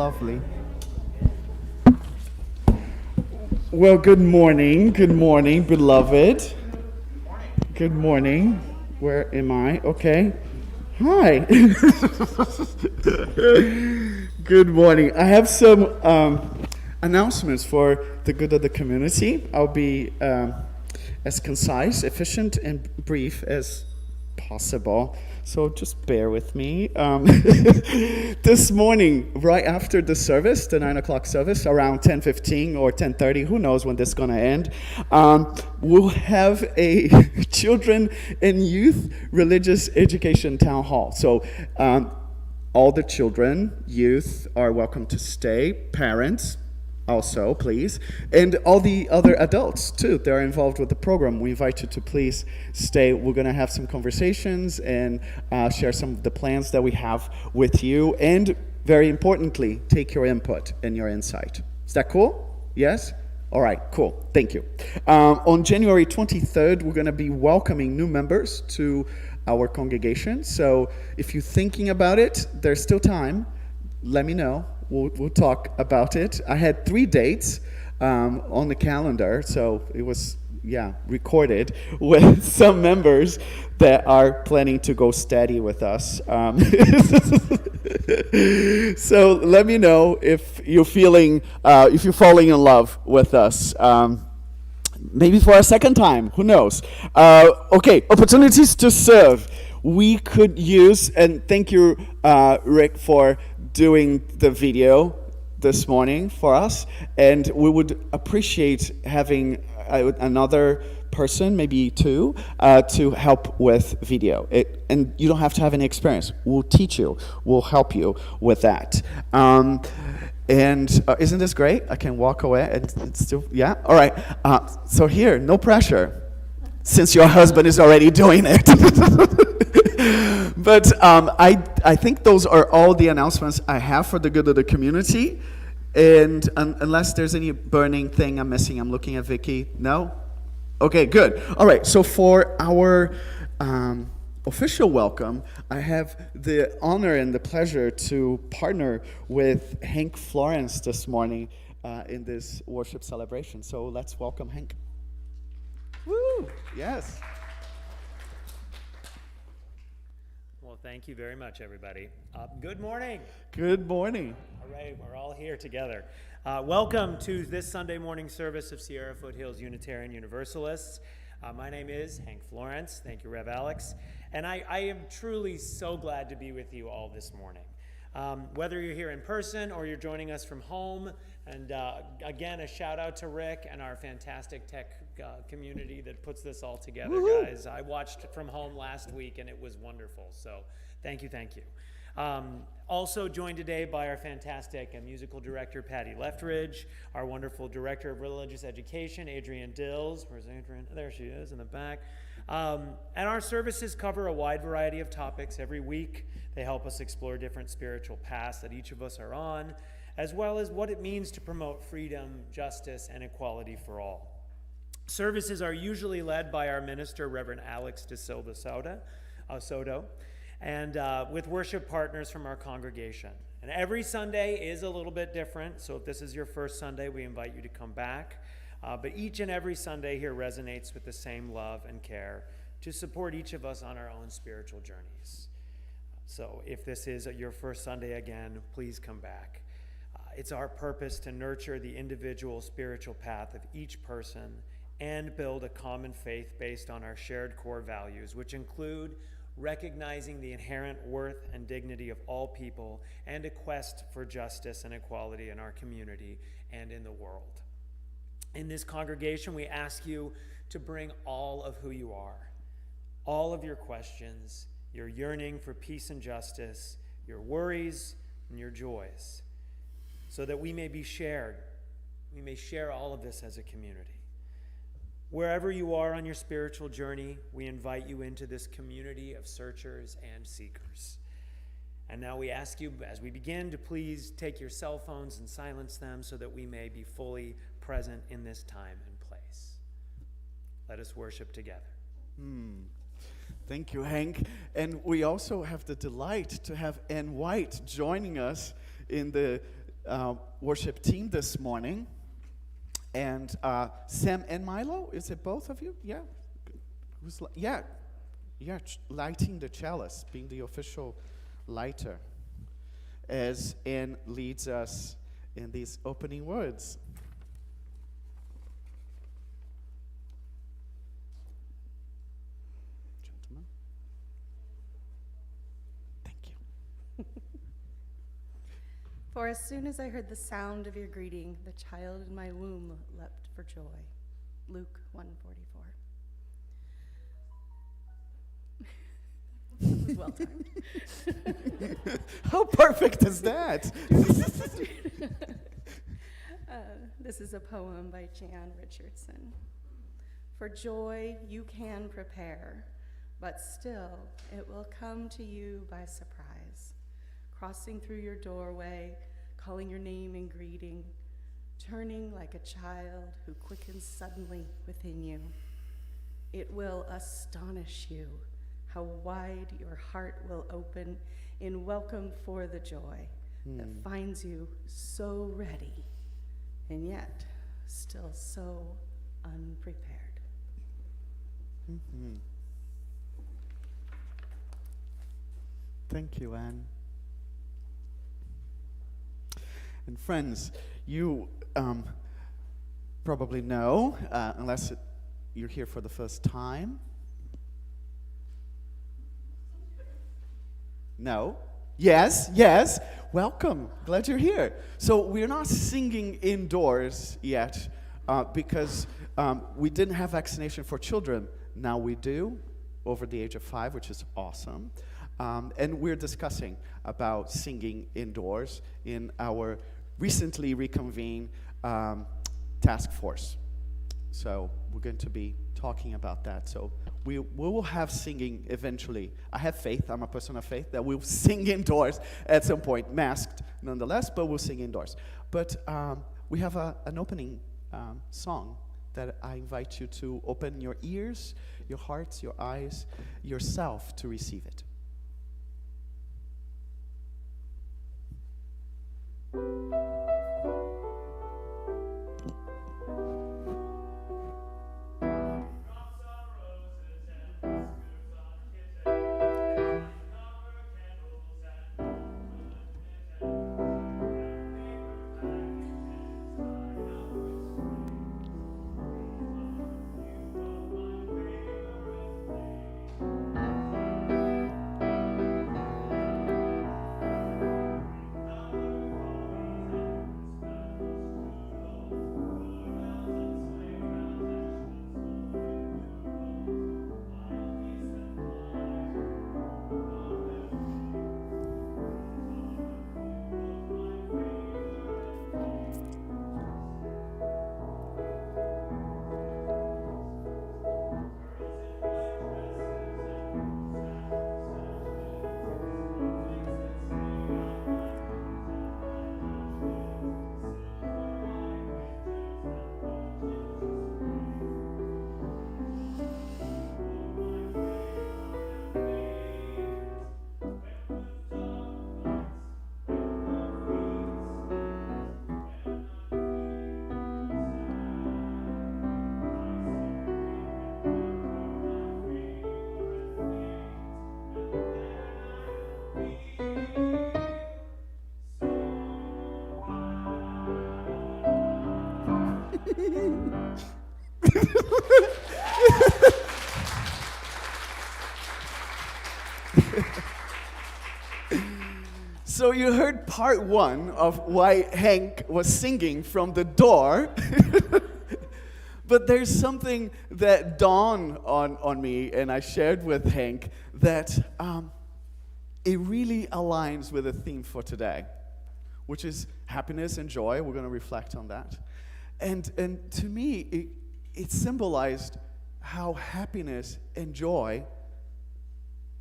Lovely. Well, good morning, beloved. Good morning. Where am I? Okay. Hi. Good morning. I have some announcements for the good of the community. I'll be as concise, efficient, and brief as possible. So just bear with me. This morning, right after the service, the 9 o'clock service, around 10:15 or 10:30, who knows when this is going to end, we'll have a children and youth religious education town hall. So all the children, youth are welcome to stay, parents also, please, and all the other adults too that are involved with the program. We invite you to please stay. We're going to have some conversations and share some of the plans that we have with you, and very importantly, take your input and your insight. Is that cool? Yes? All right, cool. Thank you. On January 23rd, we're going to be welcoming new members to our congregation. So if you're thinking about it, there's still time. Let me know. We'll talk about it. I had 3 dates on the calendar, so it was, recorded with some members that are planning to go steady with us. So let me know if you're falling in love with us. Maybe for a second time, who knows? Okay, opportunities to serve. We could use, and thank you, Rick, for doing the video this morning for us, and we would appreciate having another person, maybe two, to help with video. And you don't have to have any experience. We'll teach you. We'll help you with that. And isn't this great? I can walk away and still, yeah? All right. So here, no pressure, since your husband is already doing it. But I think those are all the announcements I have for the good of the community. And unless there's any burning thing I'm missing, I'm looking at Vicky. No? Okay, good. All right, so for our official welcome, I have the honor and the pleasure to partner with Hank Florence this morning in this worship celebration. So let's welcome Hank. Woo! Yes. Well, thank you very much, everybody. Good morning. Good morning. All right, we're all here together. Welcome to this Sunday morning service of Sierra Foothills Unitarian Universalists. My name is Hank Florence. Thank you, Rev. Alex. And I am truly so glad to be with you all this morning. Whether you're here in person or you're joining us from home, and again, a shout out to Rick and our fantastic tech community that puts this all together. Woo-hoo. Guys. I watched from home last week and it was wonderful. So thank you. Also joined today by our fantastic musical director, Patty Leftridge, our wonderful director of religious education, Adrienne Dills. Where's Adrienne? There she is in the back. And our services cover a wide variety of topics every week. They help us explore different spiritual paths that each of us are on, as well as what it means to promote freedom, justice, and equality for all. Services are usually led by our minister, Reverend Alex de Silva Soto, and with worship partners from our congregation. And every Sunday is a little bit different, so if this is your first Sunday, we invite you to come back. But each and every Sunday here resonates with the same love and care to support each of us on our own spiritual journeys. So if this is your first Sunday again, please come back. It's our purpose to nurture the individual spiritual path of each person and build a common faith based on our shared core values, which include recognizing the inherent worth and dignity of all people and a quest for justice and equality in our community and in the world. In this congregation, we ask you to bring all of who you are, all of your questions, your yearning for peace and justice, your worries and your joys, so that we may be shared. We may share all of this as a community. Wherever you are on your spiritual journey, we invite you into this community of searchers and seekers. And now we ask you, as we begin, to please take your cell phones and silence them so that we may be fully present in this time and place. Let us worship together. Thank you, Hank. And we also have the delight to have Ann White joining us in the worship team this morning. And Sam and Milo, is it both of you? Yeah. Lighting the chalice, being the official lighter, as Anne leads us in these opening words. Gentlemen. Thank you. For as soon as I heard the sound of your greeting, the child in my womb leapt for joy. Luke 1:44. That was well timed. How perfect is that? This is a poem by Jan Richardson. For joy you can prepare, but still it will come to you by surprise, crossing through your doorway, calling your name in greeting, turning like a child who quickens suddenly within you. It will astonish you how wide your heart will open in welcome for the joy that finds you so ready and yet still so unprepared. Mm-hmm. Thank you, Anne. And friends, you probably know, unless you're here for the first time. No? Yes, yes. Welcome. Glad you're here. So we're not singing indoors yet because we didn't have vaccination for children. Now we do, over the age of 5, which is awesome. And we're discussing about singing indoors in our recently reconvened task force. So we're going to be talking about that. So we will have singing eventually. I have faith, I'm a person of faith, that we'll sing indoors at some point, masked nonetheless, but we'll sing indoors. But we have an opening song that I invite you to open your ears, your hearts, your eyes, yourself to receive it. So you heard part 1 of why Hank was singing from the door. But there's something that dawned on me, and I shared with Hank, that it really aligns with the theme for today, which is happiness and joy. We're going to reflect on that. And to me, it symbolized how happiness and joy,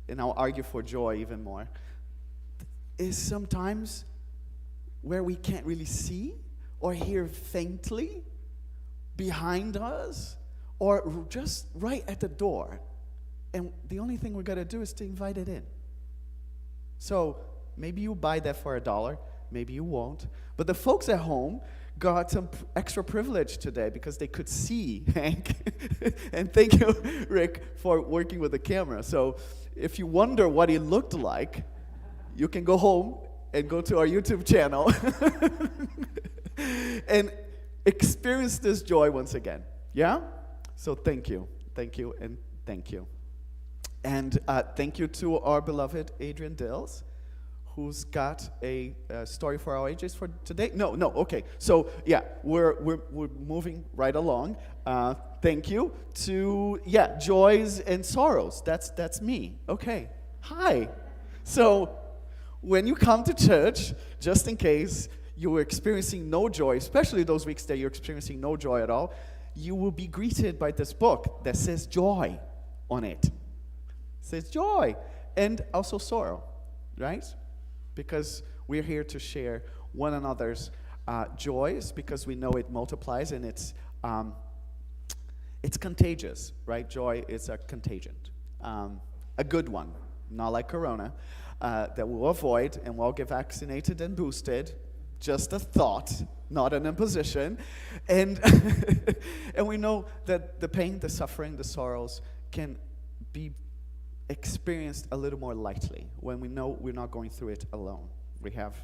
and I'll argue for joy even more, is sometimes where we can't really see or hear faintly behind us or just right at the door. And the only thing we got to do is to invite it in. So maybe you buy that for $1, maybe you won't. But the folks at home got some extra privilege today because they could see Hank. And thank you, Rick, for working with the camera. So if you wonder what he looked like, you can go home and go to our YouTube channel and experience this joy once again. Yeah? So thank you, and thank you. And thank you to our beloved Adrian Dills, who's got a story for our ages for today. No, okay. So yeah, we're moving right along. Thank you to joys and sorrows. That's me. Okay. Hi. So when you come to church, just in case you were experiencing no joy, especially those weeks that you're experiencing no joy at all, you will be greeted by this book that says joy on it. It says joy and also sorrow, right? Because we're here to share one another's joys, because we know it multiplies and it's contagious, right? Joy is a contagion, a good one, not like Corona, that we'll avoid and we'll get vaccinated and boosted. Just a thought, not an imposition. And and we know that the pain, the suffering, the sorrows can be experienced a little more lightly when we know we're not going through it alone. We have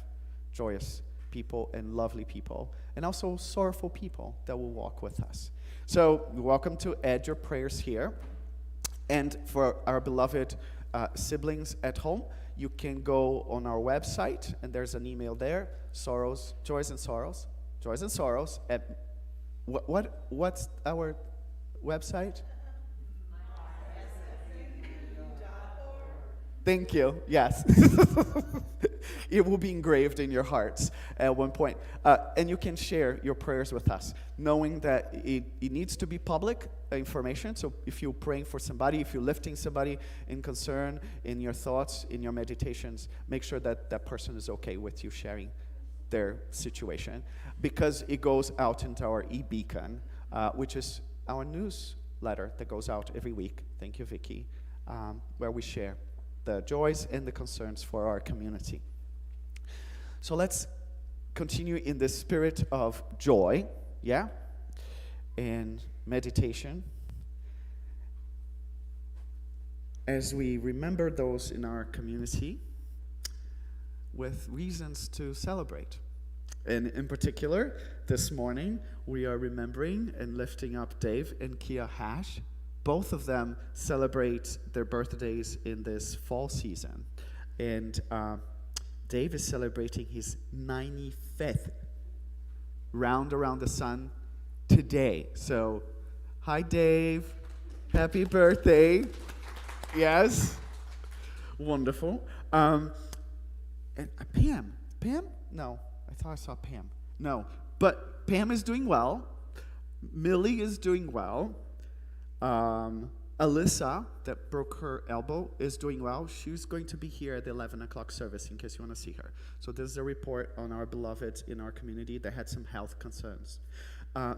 joyous people and lovely people, and also sorrowful people that will walk with us. So you're welcome to add your prayers here. And for our beloved siblings at home, you can go on our website, and there's an email there, joys and sorrows at what's our website? Thank you. Yes. It will be engraved in your hearts at one point. And you can share your prayers with us, knowing that it needs to be public information. So if you're praying for somebody, if you're lifting somebody in concern, in your thoughts, in your meditations, make sure that that person is okay with you sharing their situation, because it goes out into our e-beacon, which is our newsletter that goes out every week. Thank you, Vicky, where we share the joys and the concerns for our community. So let's continue in the spirit of joy, and meditation, as we remember those in our community with reasons to celebrate. And in particular, this morning, we are remembering and lifting up Dave and Kia Hash. Both of them celebrate their birthdays in this fall season. And Dave is celebrating his 95th round around the sun today. So, hi Dave, happy birthday. Yes, wonderful. And Pam? No, I thought I saw Pam. No, but Pam is doing well. Millie is doing well. Alyssa, that broke her elbow, is doing well. She's going to be here at the 11 o'clock service in case you want to see her. So this is a report on our beloved in our community that had some health concerns.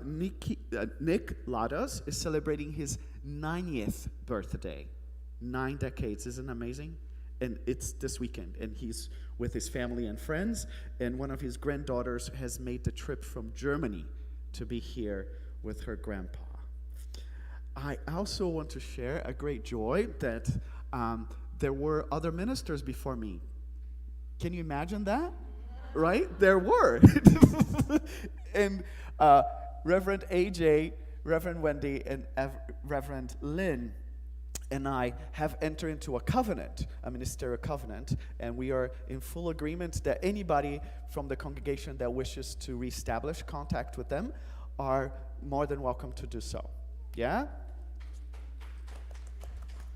Nick Ladas is celebrating his 90th birthday. 9 decades. Isn't it amazing? And it's this weekend, and he's with his family and friends, and one of his granddaughters has made the trip from Germany to be here with her grandpa. I also want to share a great joy that there were other ministers before me. Can you imagine that? Right? There were. And Reverend AJ, Reverend Wendy, and Reverend Lynn and I have entered into a ministerial covenant, and we are in full agreement that anybody from the congregation that wishes to reestablish contact with them are more than welcome to do so. Yeah?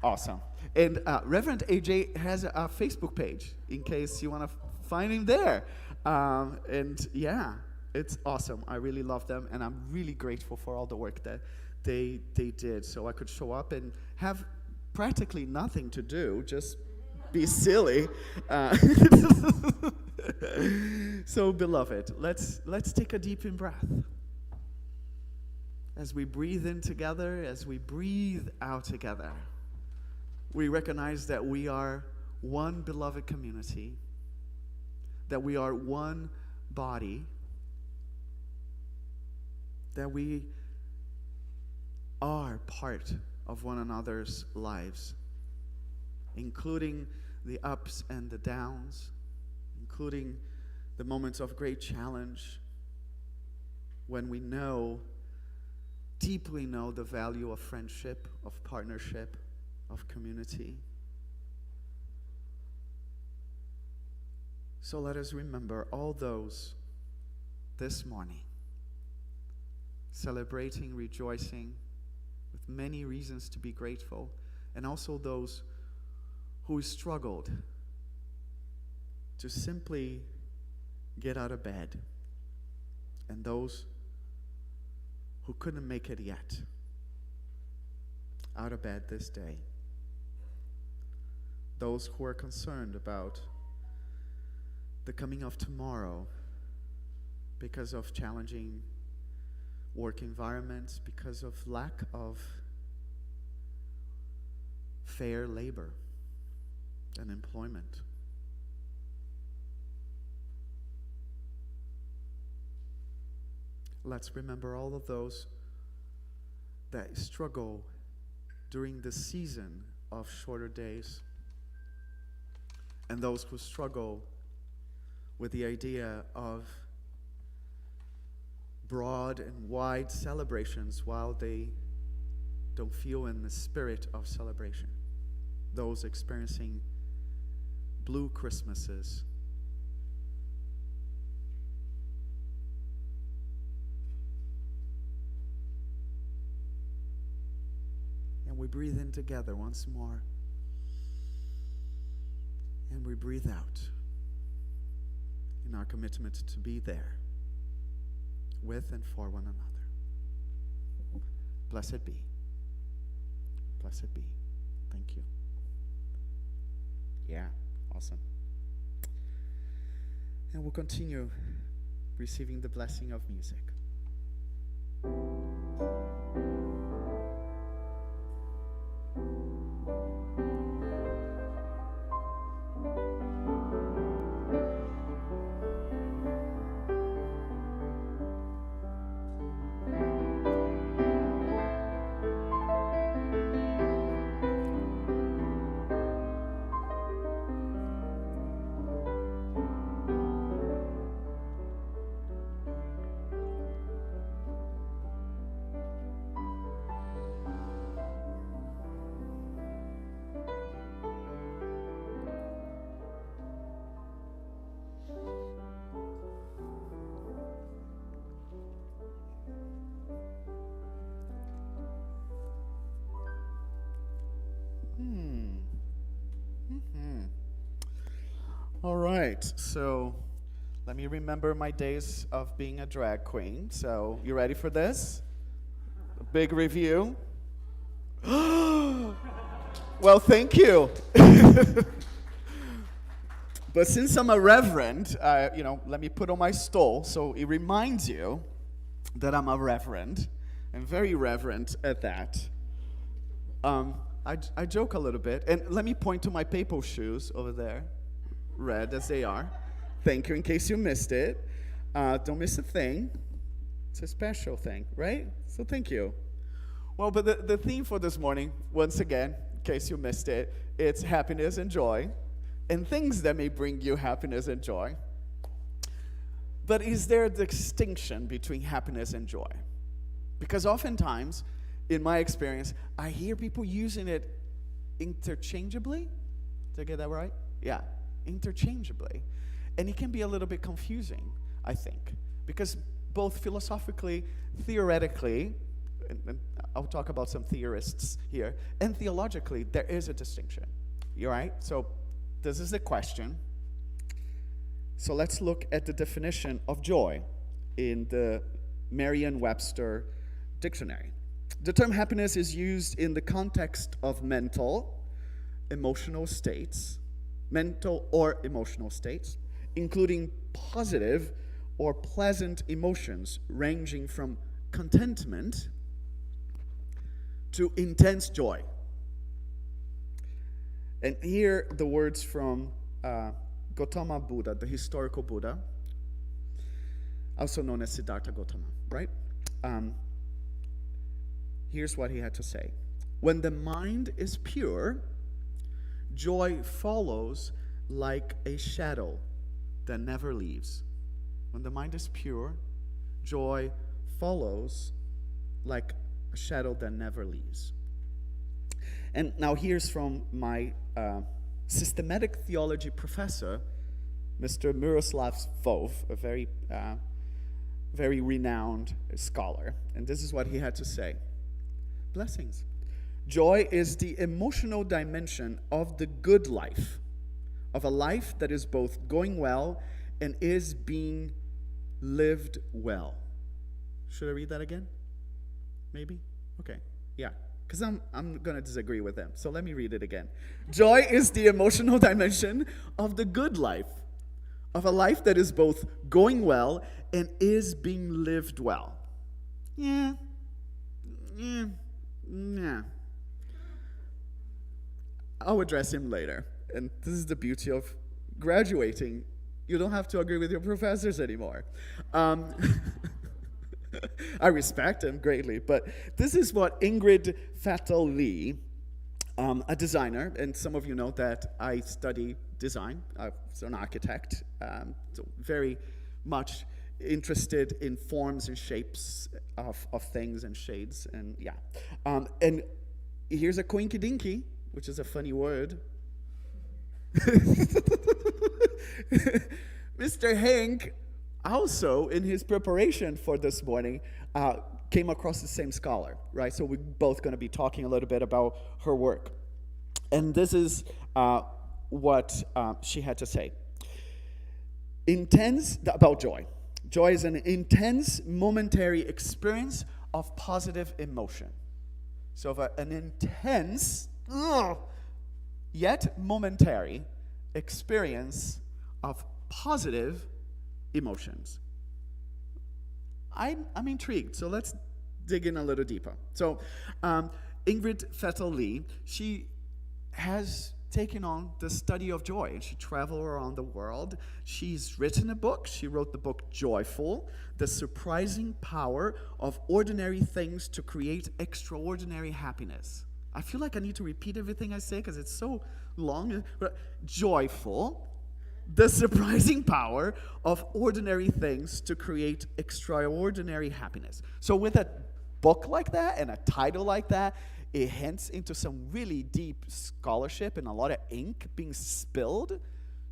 Awesome. And Reverend AJ has a Facebook page in case you want to find him there. And yeah, it's awesome. I really love them, and I'm really grateful for all the work that they did. So I could show up and have practically nothing to do, just be silly. So beloved, let's take a deep in breath. As we breathe in together, as we breathe out together, we recognize that we are one beloved community that we are one body, that we are part of one another's lives, including the ups and the downs, including the moments of great challenge, when we deeply know the value of friendship, of partnership, of community. So let us remember all those this morning, celebrating, rejoicing, with many reasons to be grateful, and also those who struggled to simply get out of bed, and those who couldn't make it yet out of bed this day. Those who are concerned about the coming of tomorrow because of challenging work environments, because of lack of fair labor and employment. Let's remember all of those that struggle during the season of shorter days, and those who struggle with the idea of broad and wide celebrations while they don't feel in the spirit of celebration. Those experiencing blue Christmases. And we breathe in together once more. And we breathe out in our commitment to be there with and for one another. Blessed be. Blessed be. Thank you. Yeah, awesome. And we'll continue receiving the blessing of music. All right, so let me remember my days of being a drag queen. So, you ready for this? A big review. Well, thank you. But since I'm a reverend, let me put on my stole so it reminds you that I'm a reverend, and very reverent at that. I joke a little bit, and let me point to my papal shoes over there. Red as they are. Thank you in case you missed it. Don't miss a thing. It's a special thing, right? So thank you. Well, but the theme for this morning, once again, in case you missed it, it's happiness and joy, and things that may bring you happiness and joy. But is there a distinction between happiness and joy? Because oftentimes, in my experience, I hear people using it interchangeably. Did I get that right? Yeah. Interchangeably. And it can be a little bit confusing, I think, because both philosophically, theoretically, and I'll talk about some theorists here, and theologically, there is a distinction. You all right? So this is the question. So let's look at the definition of joy in the Merriam-Webster dictionary. The term happiness is used in the context of mental or emotional states, including positive or pleasant emotions ranging from contentment to intense joy. And here the words from Gautama Buddha, the historical Buddha, also known as Siddhartha Gautama, right? Here's what he had to say. When the mind is pure, joy follows like a shadow that never leaves. When the mind is pure, joy follows like a shadow that never leaves. And now here's from my systematic theology professor, Mr. Miroslav Volf, a very renowned scholar. And this is what he had to say. Blessings. Joy is the emotional dimension of the good life, of a life that is both going well and is being lived well. Should I read that again? Maybe? Okay. Yeah. Because I'm going to disagree with them. So let me read it again. Joy is the emotional dimension of the good life, of a life that is both going well and is being lived well. Yeah. I'll address him later. And this is the beauty of graduating. You don't have to agree with your professors anymore. I respect him greatly, but this is what Ingrid Fattel-Lee, a designer, and some of you know that I study design. I'm an architect, so very much interested in forms and shapes of things and shades, and yeah. And here's a coinky dinky, which is a funny word. Mr. Hank also, in his preparation for this morning, came across the same scholar, right? So we're both going to be talking a little bit about her work. And this is what she had to say. About joy. Joy is an intense, momentary experience of positive emotion. So an intense, yet momentary experience of positive emotions. I'm intrigued, so let's dig in a little deeper. So Ingrid Fattel-Lee, she has taken on the study of joy, and she traveled around the world. She's written a book. She wrote the book Joyful, The Surprising Power of Ordinary Things to Create Extraordinary Happiness. I feel like I need to repeat everything I say because it's so long. Joyful, The Surprising Power of Ordinary Things to Create Extraordinary Happiness. So with a book like that and a title like that, it hints into some really deep scholarship and a lot of ink being spilled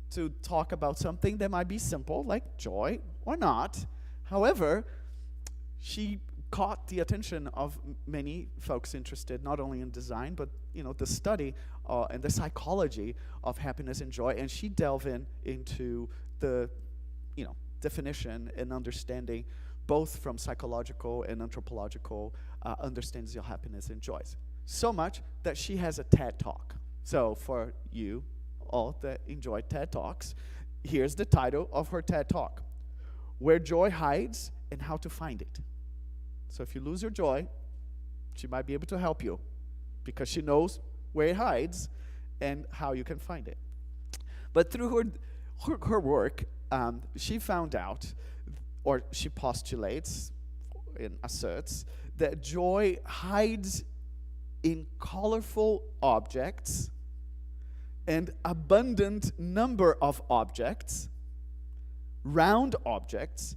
to talk about something that might be simple, like joy, or not. However, she caught the attention of many folks interested not only in design, but the study and the psychology of happiness and joy. And she delved into the definition and understanding, both from psychological and anthropological understandings of happiness and joys. So much that she has a TED Talk. So for you all that enjoy TED Talks, here's the title of her TED Talk: Where Joy Hides and How to Find It. So if you lose your joy, she might be able to help you because she knows where it hides and how you can find it. But through her work, she found out, or she postulates and asserts, that joy hides in colorful objects and abundant number of objects, round objects,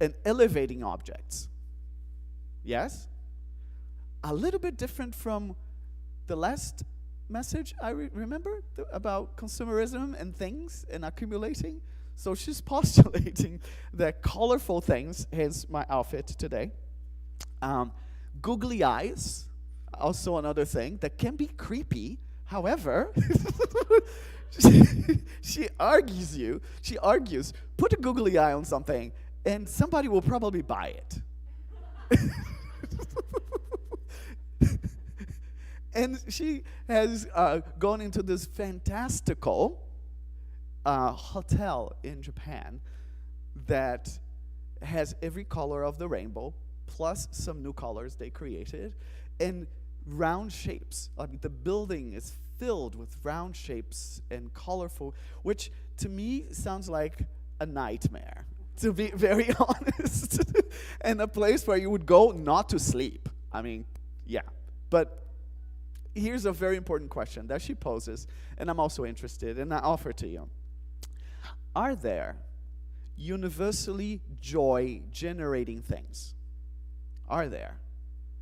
and elevating objects. Yes? A little bit different from the last message I remember about consumerism and things and accumulating. So she's postulating that colorful things, hence my outfit today. Googly eyes, also another thing that can be creepy. However, she argues, put a googly eye on something and somebody will probably buy it. And she has gone into this fantastical hotel in Japan that has every color of the rainbow, plus some new colors they created, and round shapes. I mean, the building is filled with round shapes and colorful, which to me sounds like a nightmare, to be very honest, and a place where you would go not to sleep. I mean, yeah. But here's a very important question that she poses, and I'm also interested, and I offer to you. Are there universally joy-generating things? Are there?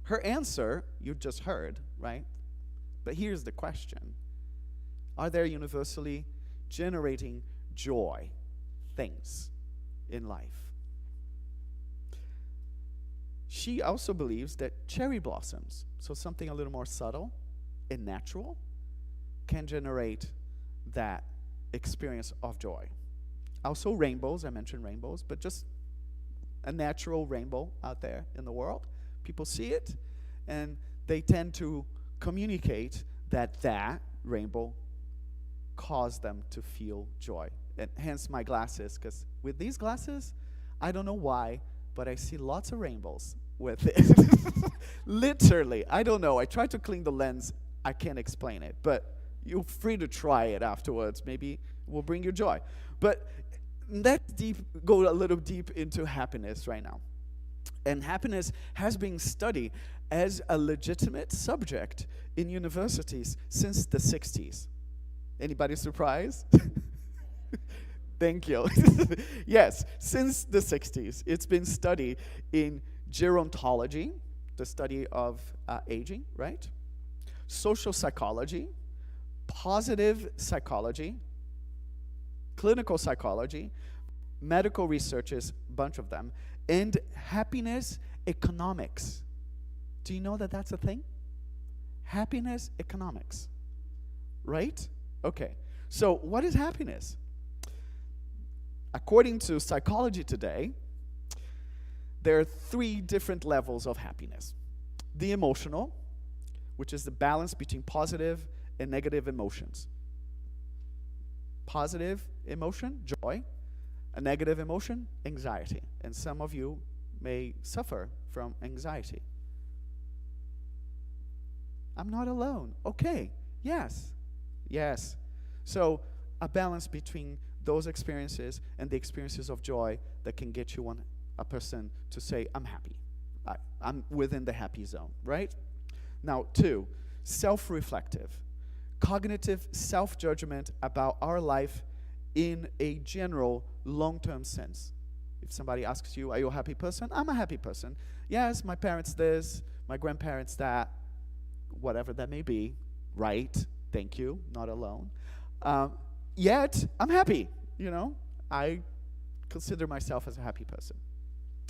Her answer, you just heard, right? But here's the question. Are there universally generating joy things in life? She also believes that cherry blossoms, so something a little more subtle and natural, can generate that experience of joy. Also rainbows, I mentioned rainbows, but just a natural rainbow out there in the world. People see it, and they tend to communicate that rainbow caused them to feel joy. And hence my glasses, because with these glasses, I don't know why, but I see lots of rainbows with it. Literally, I don't know. I tried to clean the lens. I can't explain it, but you're free to try it afterwards. Maybe it will bring you joy. But let's go a little deep into happiness right now. And happiness has been studied as a legitimate subject in universities since the 60s. Anybody surprised? Thank you. Yes, since the 60s, it's been studied in gerontology, the study of aging, right? Social psychology, positive psychology, clinical psychology, medical researchers, a bunch of them, and happiness economics. Do you know that that's a thing? Happiness economics, right? Okay, so what is happiness? According to Psychology Today, there are 3 different levels of happiness. The emotional, which is the balance between positive and negative emotions. Positive emotion, joy. A negative emotion, anxiety. And some of you may suffer from anxiety. I'm not alone. Okay, yes. So a balance between those experiences and the experiences of joy that can get you a person to say, I'm happy. I'm within the happy zone, right? Now, 2, self-reflective. Cognitive self-judgment about our life in a general long-term sense. If somebody asks you, are you a happy person? I'm a happy person. Yes, my parents this, my grandparents that, whatever that may be, right? Thank you, not alone. Yet, I'm happy, I consider myself as a happy person.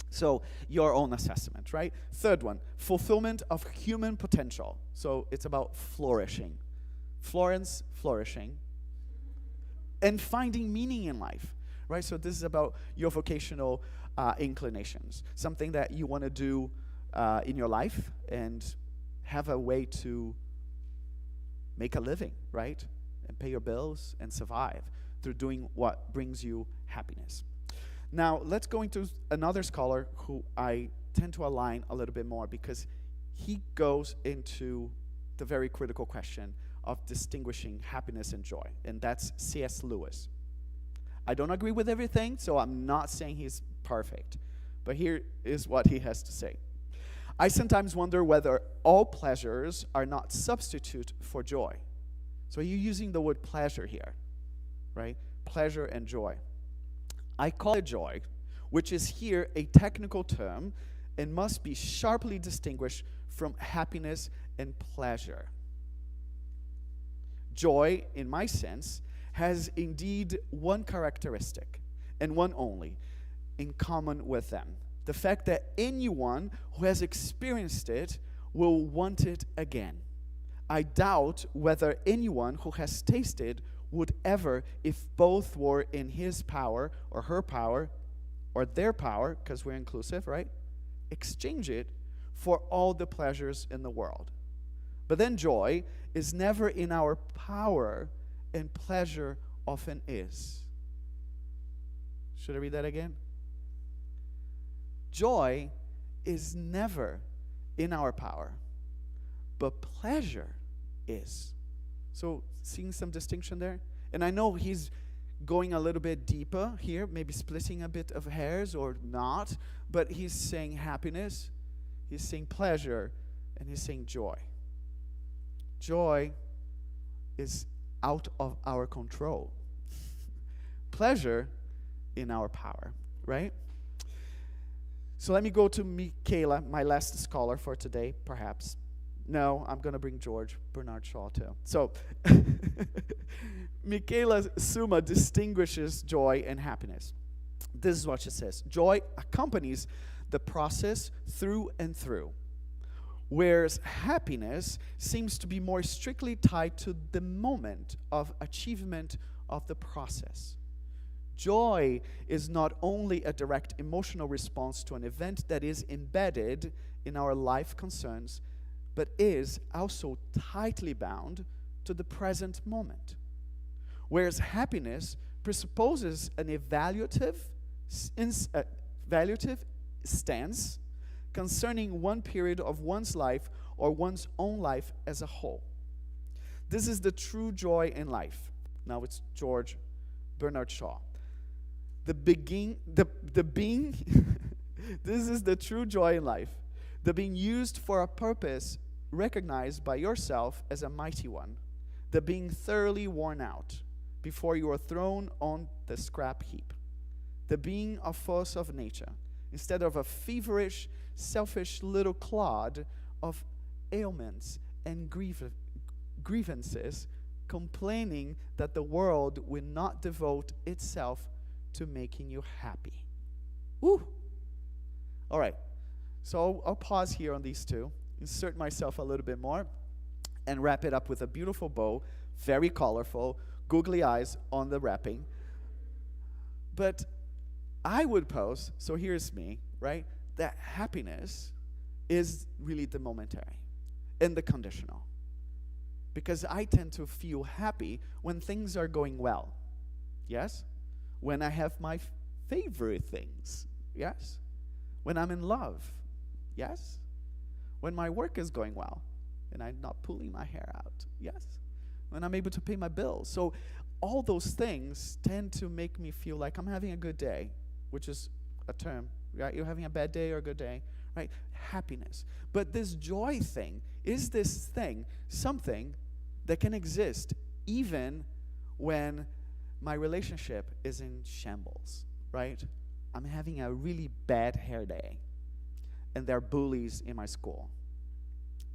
So, your own assessment, right? 3rd one, fulfillment of human potential. So, it's about flourishing. Florence, flourishing. And finding meaning in life, right? So, this is about your vocational inclinations. Something that you want to do in your life and have a way to make a living, right? And pay your bills and survive through doing what brings you happiness. Now, let's go into another scholar who I tend to align a little bit more because he goes into the very critical question of distinguishing happiness and joy, and that's C.S. Lewis. I don't agree with everything, so I'm not saying he's perfect, but here is what he has to say. I sometimes wonder whether all pleasures are not substitute for joy. So you're using the word pleasure here, right? Pleasure and joy. I call it joy, which is here a technical term and must be sharply distinguished from happiness and pleasure. Joy, in my sense, has indeed one characteristic, and one only, in common with them. The fact that anyone who has experienced it will want it again. I doubt whether anyone who has tasted would ever, if both were in his power or her power or their power, because we're inclusive, right? Exchange it for all the pleasures in the world. But then joy is never in our power, and pleasure often is. Should I read that again? Joy is never in our power, but pleasure is. So, seeing some distinction there? And I know he's going a little bit deeper here, maybe splitting a bit of hairs or not, but he's saying happiness, he's saying pleasure, and he's saying joy. Joy is out of our control. Pleasure in our power, right? So let me go to Michaela, my last scholar for today, perhaps. No, I'm going to bring George Bernard Shaw too. So, Michaela Summa distinguishes joy and happiness. This is what she says. Joy accompanies the process through and through, whereas happiness seems to be more strictly tied to the moment of achievement of the process. Joy is not only a direct emotional response to an event that is embedded in our life concerns, but is also tightly bound to the present moment. Whereas happiness presupposes an evaluative stance concerning one period of one's life or one's own life as a whole. This is the true joy in life. Now it's George Bernard Shaw. This is the true joy in life. The being used for a purpose recognized by yourself as a mighty one. The being thoroughly worn out before you are thrown on the scrap heap. The being a force of nature instead of a feverish, selfish little clod of ailments and grievances, complaining that the world will not devote itself to making you happy. Woo! All right, so I'll pause here on these two, insert myself a little bit more, and wrap it up with a beautiful bow, very colorful, googly eyes on the wrapping. But I would pose, so here's me, right, that happiness is really the momentary and the conditional. Because I tend to feel happy when things are going well. Yes? When I have my favorite things. Yes? When I'm in love. Yes? When my work is going well and I'm not pulling my hair out. Yes? When I'm able to pay my bills. So all those things tend to make me feel like I'm having a good day, which is a term, right? You're having a bad day or a good day, right? Happiness. But this joy thing, is this thing something that can exist even when my relationship is in shambles, right? I'm having a really bad hair day, and there are bullies in my school,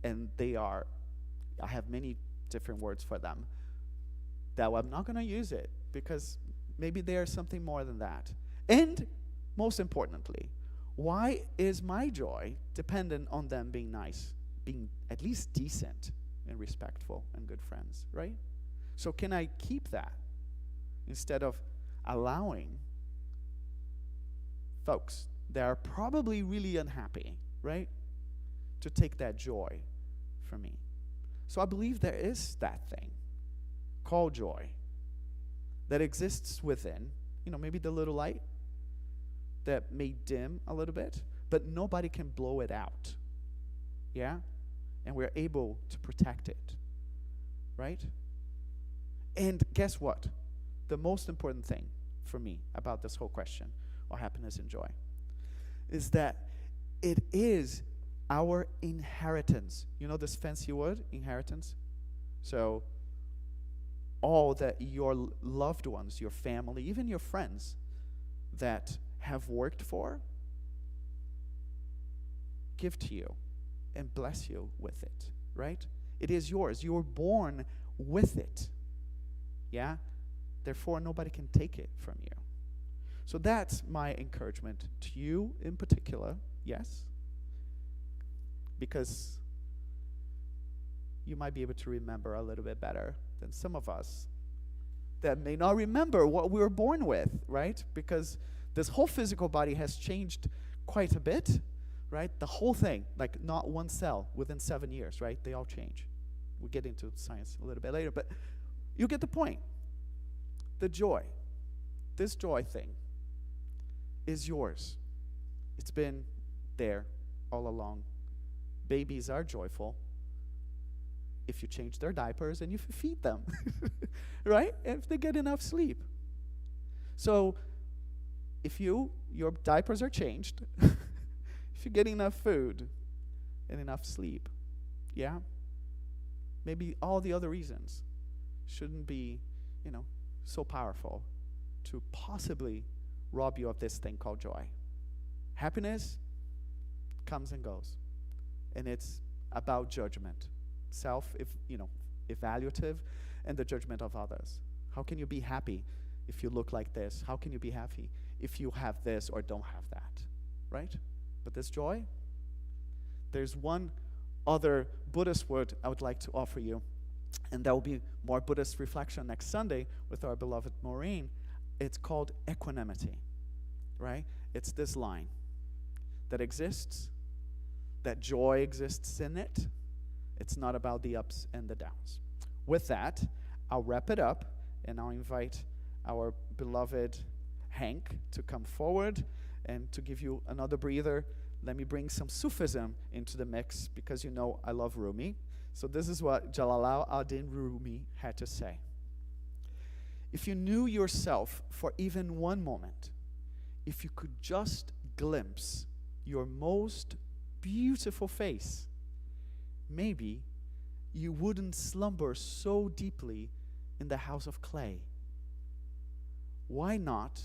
and I have many different words for them, that I'm not going to use it, because maybe there's something more than that. And most importantly, why is my joy dependent on them being nice, being at least decent and respectful and good friends, right? So can I keep that instead of allowing folks that are probably really unhappy, right, to take that joy from me? So I believe there is that thing called joy that exists within, maybe the little light that may dim a little bit, but nobody can blow it out. Yeah? And we're able to protect it. Right? And guess what? The most important thing for me about this whole question of happiness and joy is that it is our inheritance. You know this fancy word, inheritance? So all that your loved ones, your family, even your friends that have worked for, give to you and bless you with it, right? It is yours. You were born with it. Yeah? Therefore, nobody can take it from you. So that's my encouragement to you in particular, yes? Because you might be able to remember a little bit better than some of us that may not remember what we were born with, right? Because this whole physical body has changed quite a bit, right? The whole thing, like not one cell within 7 years, right? They all change. We'll get into science a little bit later, but you get the point. The joy, this joy thing, is yours. It's been there all along. Babies are joyful if you change their diapers and if you feed them, right? If they get enough sleep. So if your diapers are changed, if you get enough food and enough sleep, yeah, maybe all the other reasons shouldn't be, so powerful to possibly rob you of this thing called joy. Happiness comes and goes, and it's about judgment, evaluative, and the judgment of others. How can you be happy if you look like this? How can you be happy if you have this or don't have that, right? But this joy, there's one other Buddhist word I would like to offer you, and that will be more Buddhist reflection next Sunday with our beloved Maureen. It's called equanimity, right? It's this line that exists, that joy exists in it. It's not about the ups and the downs. With that, I'll wrap it up, and I'll invite our beloved Hank to come forward and to give you another breather. Let me bring some Sufism into the mix, because I love Rumi. So this is what Jalal ad-Din Rumi had to say. If you knew yourself for even one moment, if you could just glimpse your most beautiful face, maybe you wouldn't slumber so deeply in the house of clay. Why not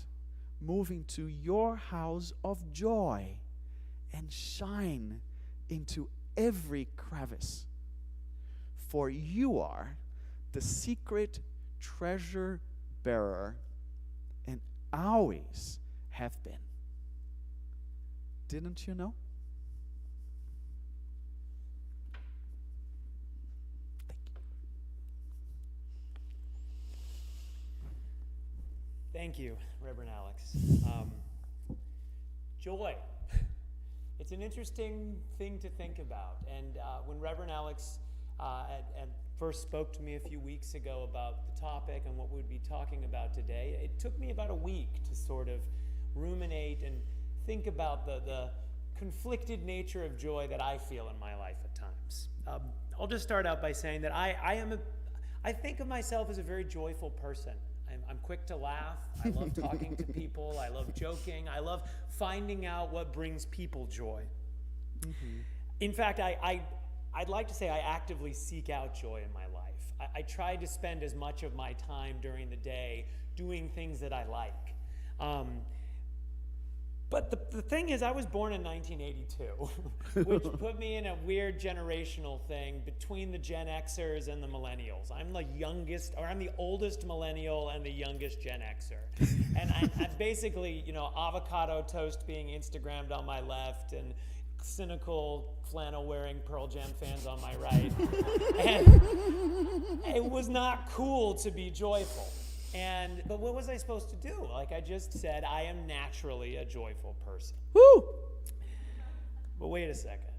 move into your house of joy and shine into every crevice? For you are the secret treasure bearer and always have been. Didn't you know? Thank you, Reverend Alex. Joy. It's an interesting thing to think about. And when Reverend Alex at first spoke to me a few weeks ago about the topic and what we'd be talking about today, it took me about a week to sort of ruminate and think about the conflicted nature of joy that I feel in my life at times. I'll just start out by saying that I think of myself as a very joyful person. I'm quick to laugh. I love talking to people. I love joking. I love finding out what brings people joy. Mm-hmm. In fact, I'd like to say I actively seek out joy in my life. I try to spend as much of my time during the day doing things that I like. But the thing is, I was born in 1982, which put me in a weird generational thing between the Gen Xers and the millennials. I'm the oldest millennial and the youngest Gen Xer. And I'm basically, avocado toast being Instagrammed on my left and cynical flannel-wearing Pearl Jam fans on my right. And it was not cool to be joyful. But what was I supposed to do? Like I just said, I am naturally a joyful person. Woo! But wait a second.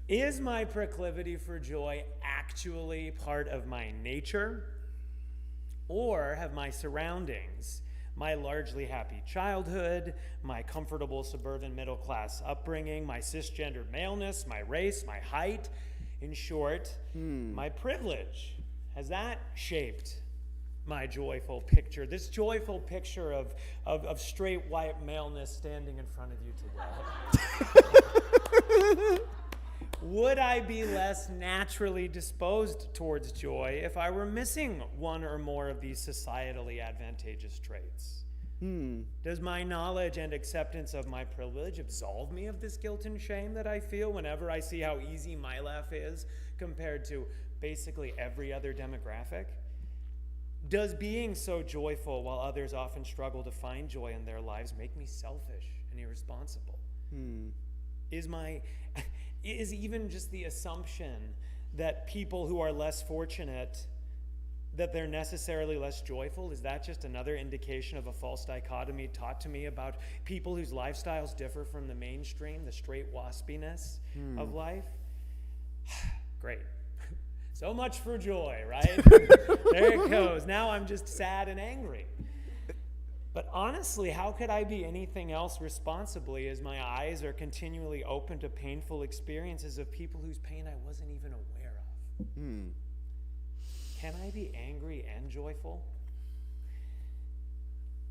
Is my proclivity for joy actually part of my nature? Or have my surroundings, my largely happy childhood, my comfortable suburban middle-class upbringing, my cisgendered maleness, my race, my height, in short, my privilege, has that shaped my joyful picture, this joyful picture of straight white maleness standing in front of you today? Would I be less naturally disposed towards joy if I were missing one or more of these societally advantageous traits? Does my knowledge and acceptance of my privilege absolve me of this guilt and shame that I feel whenever I see how easy my life is compared to basically every other demographic? Does being so joyful while others often struggle to find joy in their lives make me selfish and irresponsible? Is even just the assumption that people who are less fortunate, that they're necessarily less joyful, is that just another indication of a false dichotomy taught to me about people whose lifestyles differ from the mainstream, the straight waspiness of life? Great. So much for joy, right? There it goes. Now I'm just sad and angry. But honestly, how could I be anything else responsibly as my eyes are continually open to painful experiences of people whose pain I wasn't even aware of? Can I be angry and joyful?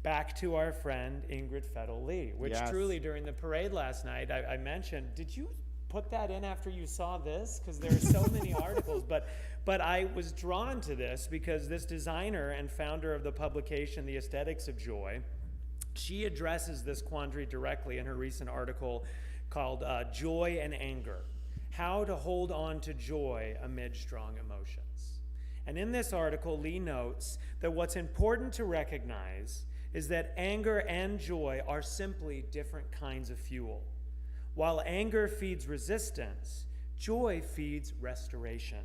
back to our friend Ingrid Fettel-Lee, which Yes. truly during the parade last night, I mentioned, did you put that in after you saw this? Because there are so many articles, but I was drawn to this because this designer and founder of the publication, The Aesthetics of Joy, she addresses this quandary directly in her recent article called Joy and Anger, How to Hold On to Joy Amid Strong Emotions. And in this article, Lee notes that what's important to recognize is that anger and joy are simply different kinds of fuel. While anger feeds resistance, joy feeds restoration.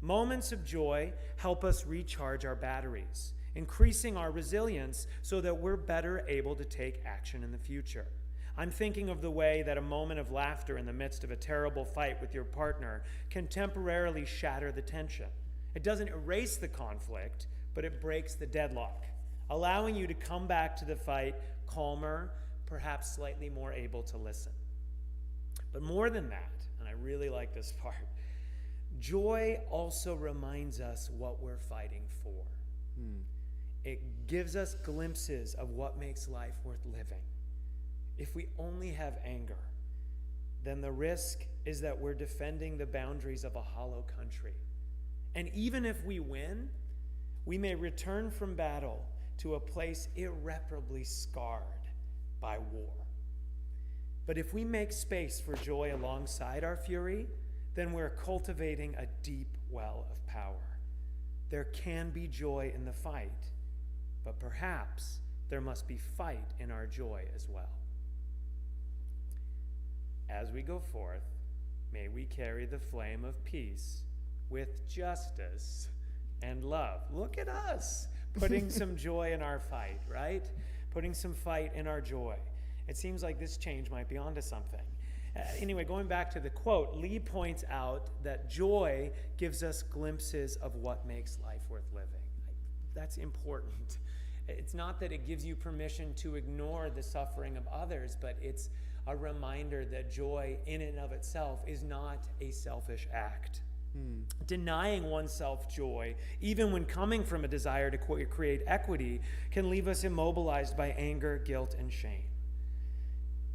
Moments of joy help us recharge our batteries, increasing our resilience so that we're better able to take action in the future. I'm thinking of the way that a moment of laughter in the midst of a terrible fight with your partner can temporarily shatter the tension. It doesn't erase the conflict, but it breaks the deadlock, allowing you to come back to the fight calmer, perhaps slightly more able to listen. But more than that, and I really like this part, joy also reminds us what we're fighting for. It gives us glimpses of what makes life worth living. If we only have anger, then the risk is that we're defending the boundaries of a hollow country. And even if we win, we may return from battle to a place irreparably scarred by war. But if we make space for joy alongside our fury, then we're cultivating a deep well of power. There can be joy in the fight, but perhaps there must be fight in our joy as well. As we go forth, may we carry the flame of peace with justice and love. Look at us, putting some joy in our fight, right? Putting some fight in our joy. It seems like this change might be onto something. Anyway, going back to the quote, Lee points out that joy gives us glimpses of what makes life worth living. That's important. It's not that it gives you permission to ignore the suffering of others, but it's a reminder that joy in and of itself is not a selfish act. Denying oneself joy, even when coming from a desire to create equity, can leave us immobilized by anger, guilt, and shame.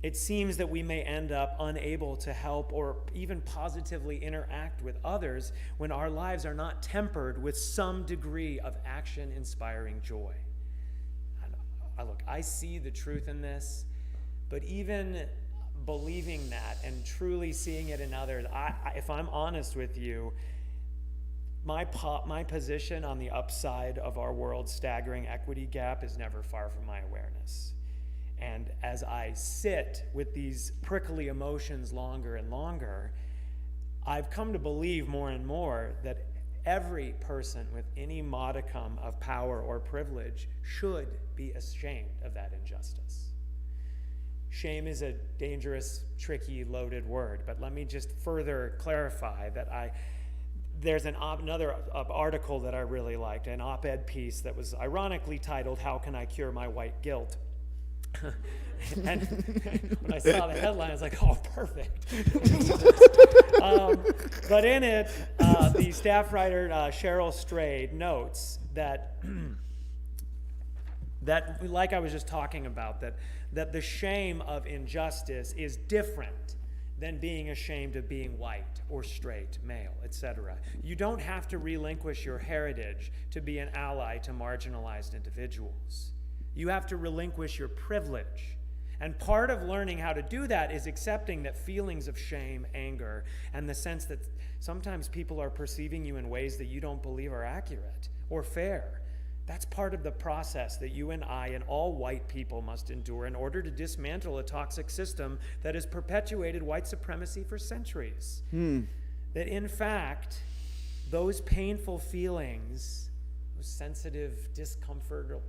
It seems that we may end up unable to help or even positively interact with others when our lives are not tempered with some degree of action-inspiring joy. And look, I see the truth in this, but even believing that and truly seeing it in others, if I'm honest with you, my position on the upside of our world's staggering equity gap is never far from my awareness. And as I sit with these prickly emotions longer and longer, I've come to believe more and more that every person with any modicum of power or privilege should be ashamed of that injustice. Shame is a dangerous, tricky, loaded word, but let me just further clarify that there's another article that I really liked, an op-ed piece that was ironically titled, "How Can I Cure My White Guilt?" And when I saw the headline, I was like, oh, perfect. But in it, the staff writer, Cheryl Strayed, notes that, like I was just talking about, that the shame of injustice is different than being ashamed of being white or straight, male, etc. You don't have to relinquish your heritage to be an ally to marginalized individuals. You have to relinquish your privilege. And part of learning how to do that is accepting that feelings of shame, anger, and the sense that sometimes people are perceiving you in ways that you don't believe are accurate or fair. That's part of the process that you and I and all white people must endure in order to dismantle a toxic system that has perpetuated white supremacy for centuries. That in fact, those painful feelings, those sensitive, discomfort,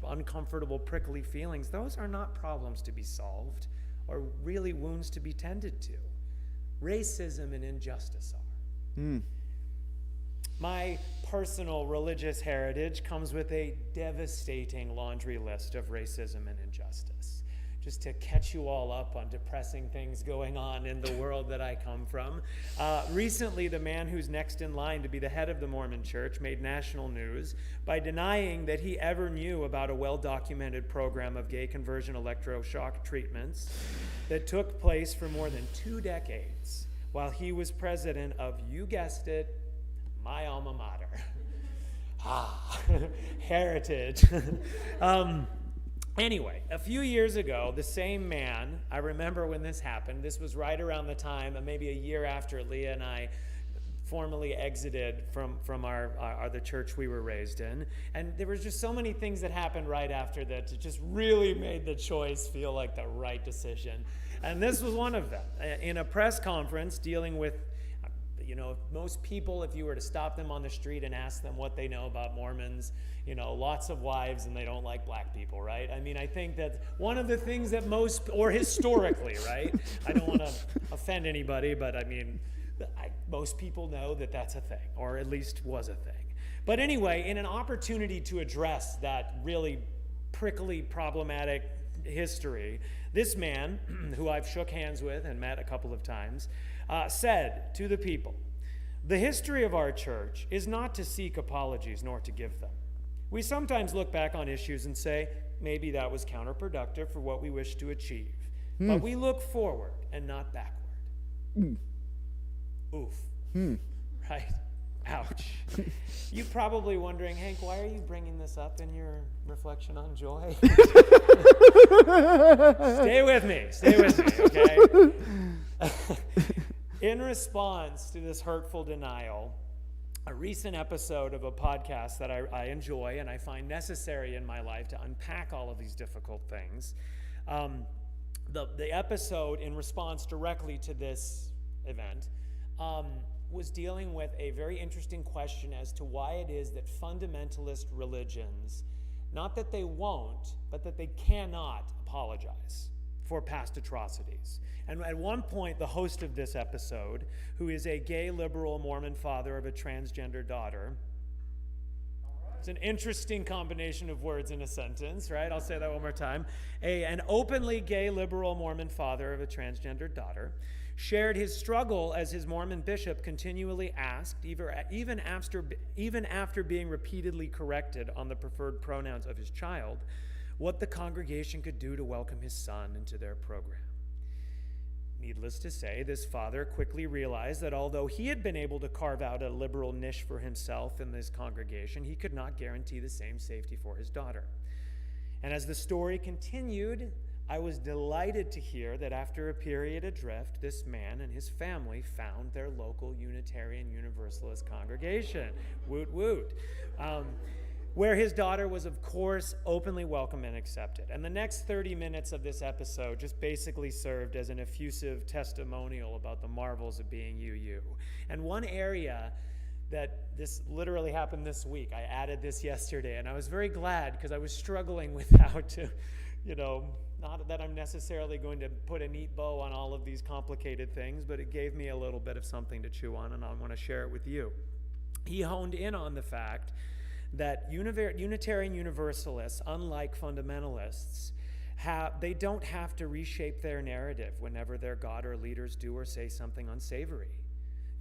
uncomfortable, prickly feelings, those are not problems to be solved or really wounds to be tended to. Racism and injustice are. My personal religious heritage comes with a devastating laundry list of racism and injustice. just to catch you all up on depressing things going on in the world that I come from. Recently, the man who's next in line to be the head of the Mormon Church made national news by denying that he ever knew about a well-documented program of gay conversion electroshock treatments that took place for more than 2 decades while he was president of, you guessed it, my alma mater. Heritage. Anyway, a few years ago, the same man, I remember when this happened, this was right around the time, maybe a year after Leah and I formally exited from the church we were raised in. And there was just so many things that happened right after that it just really made the choice feel like the right decision. And this was one of them. In a press conference dealing with, most people, if you were to stop them on the street and ask them what they know about Mormons, lots of wives and they don't like black people, right? I mean, I think that one of the things that or historically, right? I don't want to offend anybody, but I mean, most people know that that's a thing, or at least was a thing. But anyway, in an opportunity to address that really prickly, problematic history, this man, who I've shook hands with and met a couple of times, said to the people, "The history of our church is not to seek apologies nor to give them. We sometimes look back on issues and say, maybe that was counterproductive for what we wish to achieve. But we look forward and not backward." Oof. Right? Ouch. You probably wondering, Hank, why are you bringing this up in your reflection on joy? Stay with me, okay? In response to this hurtful denial, a recent episode of a podcast that I enjoy and I find necessary in my life to unpack all of these difficult things, the episode in response directly to this event was dealing with a very interesting question as to why it is that fundamentalist religions, not that they won't, but that they cannot apologize for past atrocities. And at one point, the host of this episode, who is a gay liberal Mormon father of a transgender daughter, it's an interesting combination of words in a sentence, right? I'll say that one more time. An openly gay liberal Mormon father of a transgender daughter shared his struggle as his Mormon bishop continually asked, even after being repeatedly corrected on the preferred pronouns of his child, what the congregation could do to welcome his son into their program. Needless to say, this father quickly realized that although he had been able to carve out a liberal niche for himself in this congregation, he could not guarantee the same safety for his daughter. And as the story continued, I was delighted to hear that after a period adrift, this man and his family found their local Unitarian Universalist congregation, woot woot, where his daughter was, of course, openly welcome and accepted. And the next 30 minutes of this episode just basically served as an effusive testimonial about the marvels of being UU. And one area that this literally happened this week, I added this yesterday, and I was very glad because I was struggling with how to, not that I'm necessarily going to put a neat bow on all of these complicated things, but it gave me a little bit of something to chew on, and I want to share it with you. He honed in on the fact that Unitarian Universalists, unlike fundamentalists, they don't have to reshape their narrative whenever their God or leaders do or say something unsavory.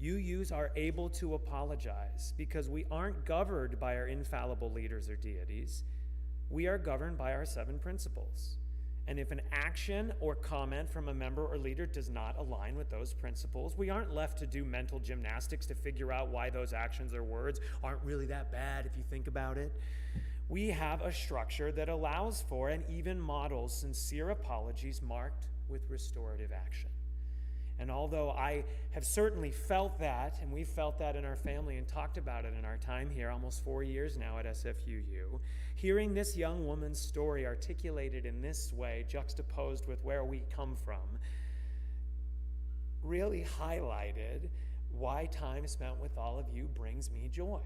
UUs are able to apologize because we aren't governed by our infallible leaders or deities. We are governed by our 7 principles. And if an action or comment from a member or leader does not align with those principles, we aren't left to do mental gymnastics to figure out why those actions or words aren't really that bad if you think about it. We have a structure that allows for and even models sincere apologies marked with restorative action. And although I have certainly felt that, and we've felt that in our family and talked about it in our time here, almost 4 years now at SFUU, hearing this young woman's story articulated in this way, juxtaposed with where we come from, really highlighted why time spent with all of you brings me joy.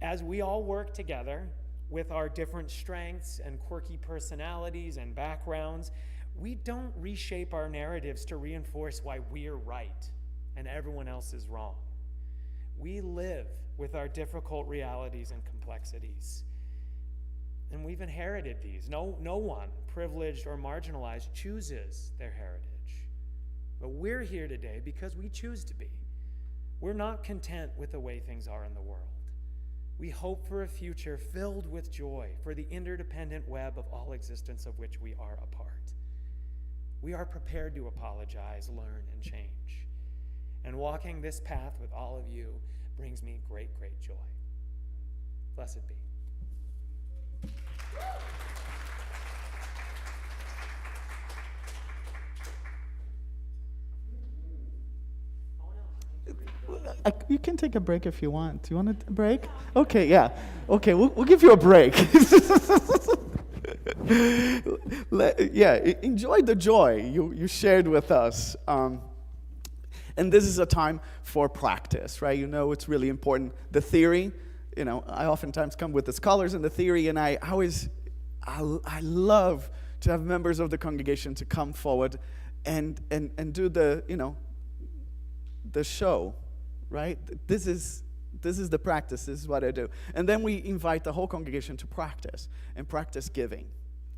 As we all work together with our different strengths and quirky personalities and backgrounds, we don't reshape our narratives to reinforce why we're right and everyone else is wrong. We live with our difficult realities and complexities. And we've inherited these. No one, privileged or marginalized, chooses their heritage. But we're here today because we choose to be. We're not content with the way things are in the world. We hope for a future filled with joy for the interdependent web of all existence of which we are a part. We are prepared to apologize, learn, and change. And walking this path with all of you brings me great, great joy. Blessed be. You can take a break if you want. Do you want a break? Okay, yeah. Okay, we'll give you a break. Enjoy the joy you shared with us. And this is a time for practice, right? You know, it's really important. The theory, I oftentimes come with the scholars in the theory, and I love to have members of the congregation to come forward and do the show, right? This is the practice. This is what I do. And then we invite the whole congregation to practice and practice giving,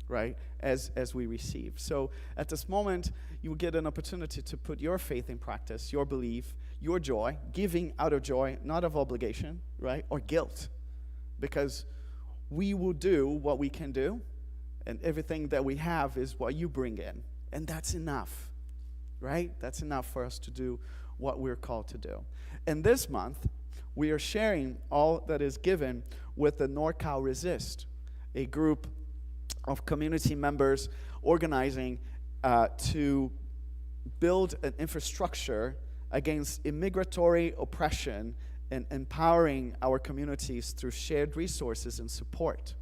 right, as we receive. So at this moment, you will get an opportunity to put your faith in practice, your belief, your joy, giving out of joy, not of obligation, right, or guilt. Because we will do what we can do, and everything that we have is what you bring in. And that's enough, right? That's enough for us to do what we're called to do. And this month, we are sharing all that is given with the NorCal Resist, a group of community members organizing to build an infrastructure against immigratory oppression and empowering our communities through shared resources and support.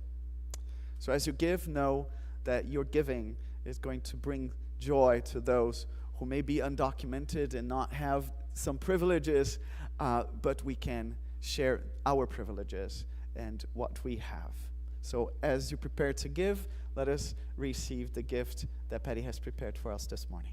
So as you give, know that your giving is going to bring joy to those who may be undocumented and not have some privileges, but we can share our privileges and what we have. So as you prepare to give, let us receive the gift that Patty has prepared for us this morning.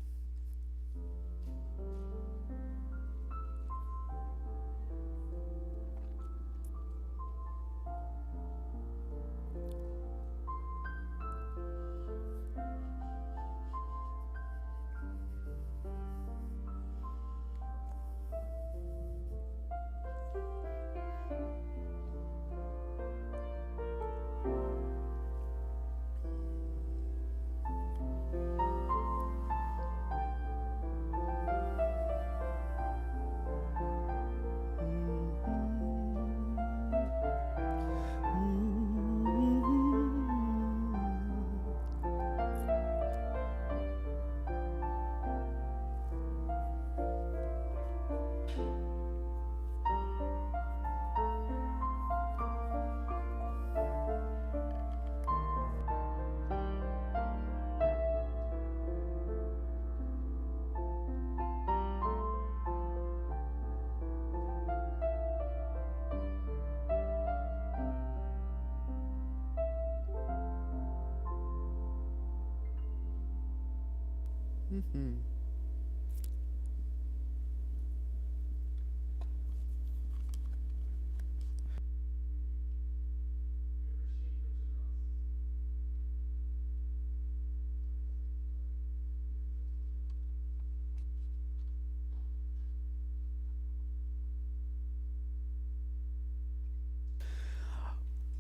Mm-hmm.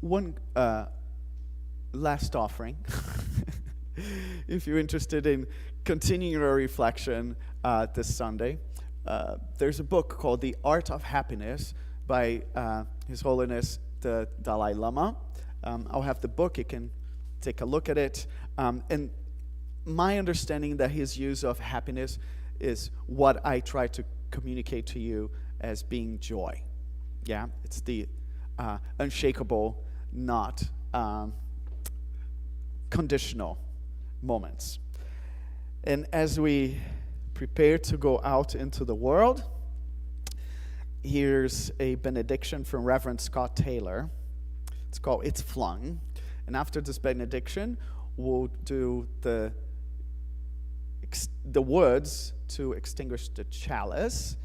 One last offering. If you're interested in continuing your reflection this Sunday, there's a book called The Art of Happiness by His Holiness the Dalai Lama. I'll have the book. You can take a look at it. And my understanding that his use of happiness is what I try to communicate to you as being joy. Yeah, it's the unshakable, not conditional moments. And as we prepare to go out into the world, here's a benediction from Reverend Scott Taylor. It's called It's Flung. And after this benediction, we'll do the words to extinguish the chalice.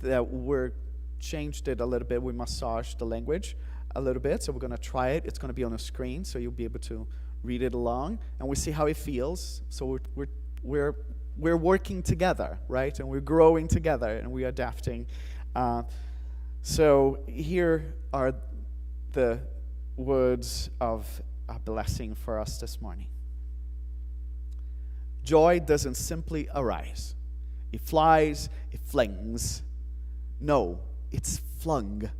That we're changed it a little bit. We massaged the language a little bit. So we're going to try it. It's going to be on a screen, so you'll be able to read it along, and we see how it feels. So we're working together, right? And we're growing together, and we're adapting. So here are the words of a blessing for us this morning. Joy doesn't simply arise. It flies, it flings. No, it's flung.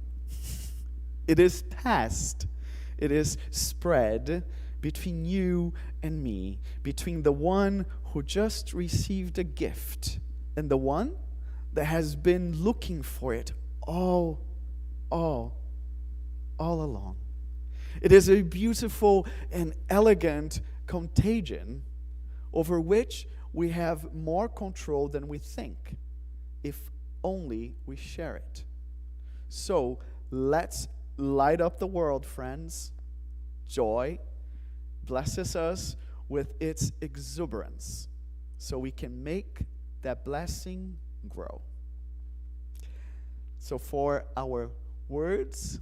It is passed. It is spread between you and me, between the one who just received a gift and the one that has been looking for it all along. It is a beautiful and elegant contagion over which we have more control than we think, if only we share it. So let's light up the world, friends. Joy blesses us with its exuberance, so we can make that blessing grow. So for our words,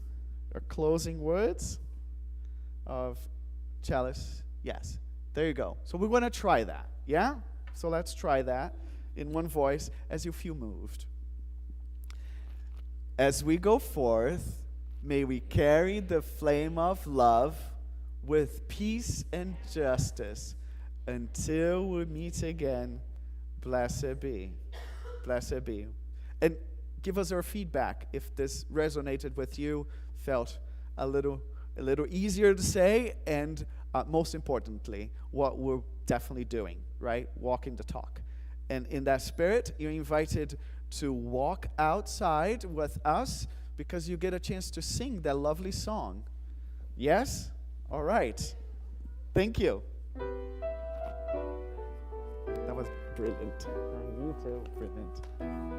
our closing words of chalice, yes, there you go. So we're going to try that, yeah? So let's try that in one voice as you feel moved. As we go forth, may we carry the flame of love with peace and justice until we meet again. Blessed be. Blessed be. And give us your feedback if this resonated with you, felt a little easier to say, and most importantly, what we're definitely doing, right? Walking the talk. And in that spirit, you're invited to walk outside with us, because you get a chance to sing that lovely song. Yes? All right. Thank you. That was brilliant. You too. Brilliant.